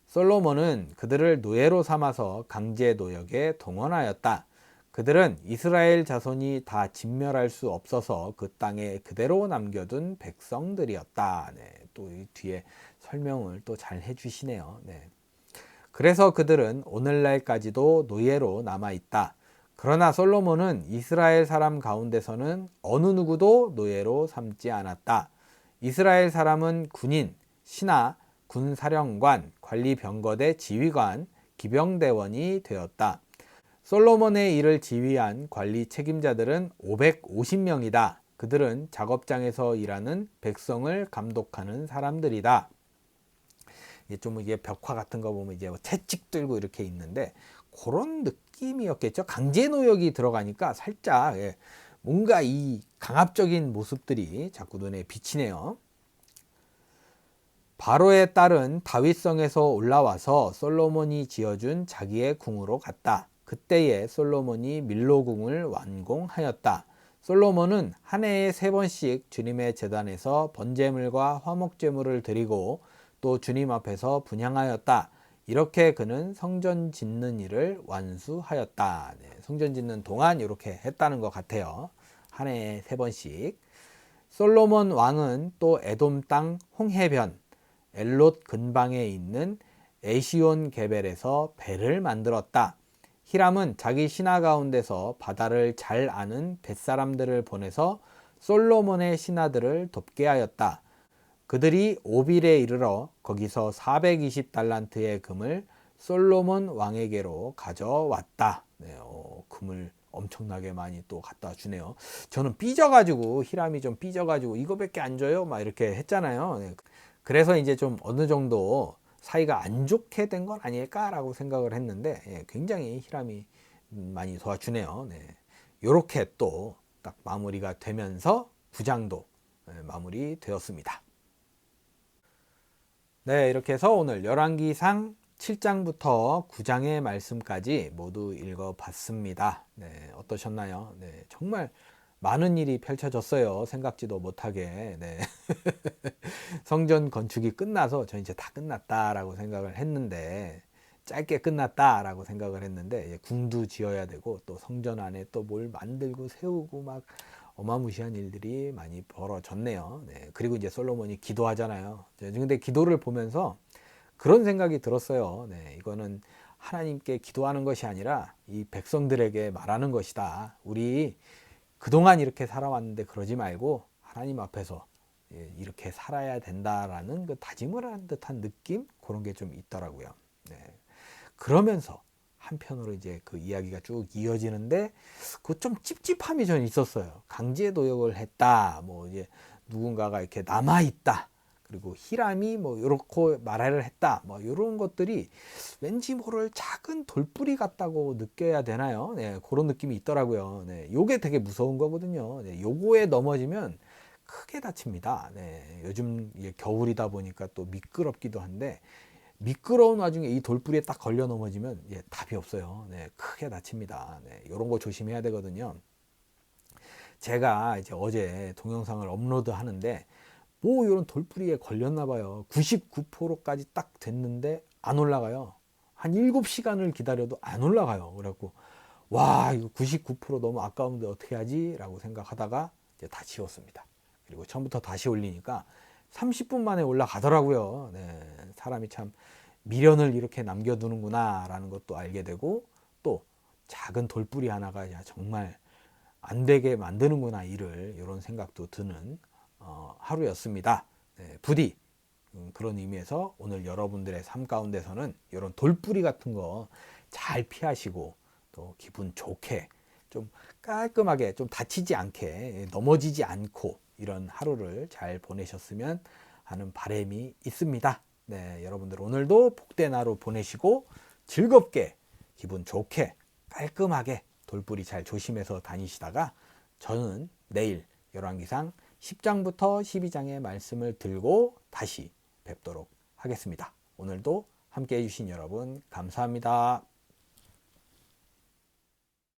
솔로몬은 그들을 노예로 삼아서 강제 노역에 동원하였다. 그들은 이스라엘 자손이 다 진멸할 수 없어서 그 땅에 그대로 남겨둔 백성들이었다. 또 이 뒤에 설명을 또 잘 해주시네요. 그래서 그들은 오늘날까지도 노예로 남아있다. 그러나 솔로몬은 이스라엘 사람 가운데서는 어느 누구도 노예로 삼지 않았다. 이스라엘 사람은 군인, 신하, 군사령관, 관리병거대 지휘관, 기병대원이 되었다. 솔로몬의 일을 지휘한 관리 책임자들은 550명이다. 그들은 작업장에서 일하는 백성을 감독하는 사람들이다. 좀 이게 벽화 같은 거 보면 이제 채찍 들고 이렇게 있는데 그런 느낌이었겠죠. 강제 노역이 들어가니까 살짝 뭔가 이 강압적인 모습들이 자꾸 눈에 비치네요. 바로의 딸은 다윗성에서 올라와서 솔로몬이 지어준 자기의 궁으로 갔다. 그때에 솔로몬이 밀로궁을 완공하였다. 솔로몬은 한 해에 3번씩 주님의 제단에서 번제물과 화목제물을 드리고 또 주님 앞에서 분향하였다. 이렇게 그는 성전 짓는 일을 완수하였다. 성전 짓는 동안 이렇게 했다는 것 같아요. 한 해에 3번씩. 솔로몬 왕은 또 에돔 땅 홍해변 엘롯 근방에 있는 에시온 게벨에서 배를 만들었다. 히람은 자기 신하 가운데서 바다를 잘 아는 뱃사람들을 보내서 솔로몬의 신하들을 돕게 하였다. 그들이 오빌에 이르러 거기서 420달란트의 금을 솔로몬 왕에게로 가져왔다. 금을 엄청나게 많이 또 갖다 주네요. 저는 삐져가지고 히람이 좀 삐져가지고 이거밖에 안 줘요? 막 이렇게 했잖아요. 그래서 이제 좀 어느 정도 사이가 안 좋게 된 건 아닐까라고 생각을 했는데 굉장히 히람이 많이 도와주네요. 이렇게 또 딱 마무리가 되면서 9장도 마무리 되었습니다. 이렇게 해서 오늘 열왕기상 7장부터 9장의 말씀까지 모두 읽어봤습니다. 어떠셨나요? 정말 많은 일이 펼쳐졌어요. 생각지도 못하게. 네. 성전 건축이 끝나서 저 이제 다 끝났다라고 생각을 했는데, 짧게 끝났다라고 생각을 했는데, 이제 궁도 지어야 되고 또 성전 안에 또 뭘 만들고 세우고 막 어마무시한 일들이 많이 벌어졌네요. 네. 그리고 이제 솔로몬이 기도하잖아요. 근데 기도를 보면서 그런 생각이 들었어요. 네. 이거는 하나님께 기도하는 것이 아니라 이 백성들에게 말하는 것이다. 우리 그동안 이렇게 살아왔는데 그러지 말고 하나님 앞에서 이렇게 살아야 된다라는 그 다짐을 한 듯한 느낌, 그런 게 좀 있더라고요. 네. 그러면서 한편으로 이제 그 이야기가 쭉 이어지는데 그 좀 찝찝함이 전 있었어요. 강제 노역을 했다. 뭐 이제 누군가가 이렇게 남아 있다. 그리고 히람이 뭐 이렇게 말을 했다. 뭐 이런 것들이 왠지 모를 작은 돌뿌리 같다고 느껴야 되나요? 네, 그런 느낌이 있더라고요. 네, 요게 되게 무서운 거거든요. 네, 요거에 넘어지면 크게 다칩니다. 네, 요즘 겨울이다 보니까 또 미끄럽기도 한데 미끄러운 와중에 이 돌뿌리에 딱 걸려 넘어지면 답이 없어요. 네, 크게 다칩니다. 네, 이런 거 조심해야 되거든요. 제가 이제 어제 동영상을 업로드 하는데 뭐 이런 돌뿌리에 걸렸나 봐요. 99%까지 딱 됐는데 안 올라가요. 한 7시간을 기다려도 안 올라가요. 그래갖고 와, 이거 99% 너무 아까운데 어떻게 하지? 라고 생각하다가 이제 다 지웠습니다. 그리고 처음부터 다시 올리니까 30분 만에 올라가더라고요. 네, 사람이 참 미련을 이렇게 남겨두는구나 라는 것도 알게 되고, 또 작은 돌뿌리 하나가 정말 안 되게 만드는구나 일을, 이런 생각도 드는 하루였습니다. 네, 부디 그런 의미에서 오늘 여러분들의 삶 가운데서는 이런 돌뿌리 같은 거 잘 피하시고 또 기분 좋게 좀 깔끔하게 좀 다치지 않게 넘어지지 않고 이런 하루를 잘 보내셨으면 하는 바람이 있습니다. 네, 여러분들 오늘도 복된 하루 보내시고 즐겁게 기분 좋게 깔끔하게 돌뿌리 잘 조심해서 다니시다가 저는 내일 열왕기상 10장부터 12장의 말씀을 들고 다시 뵙도록 하겠습니다. 오늘도 함께 해주신 여러분 감사합니다.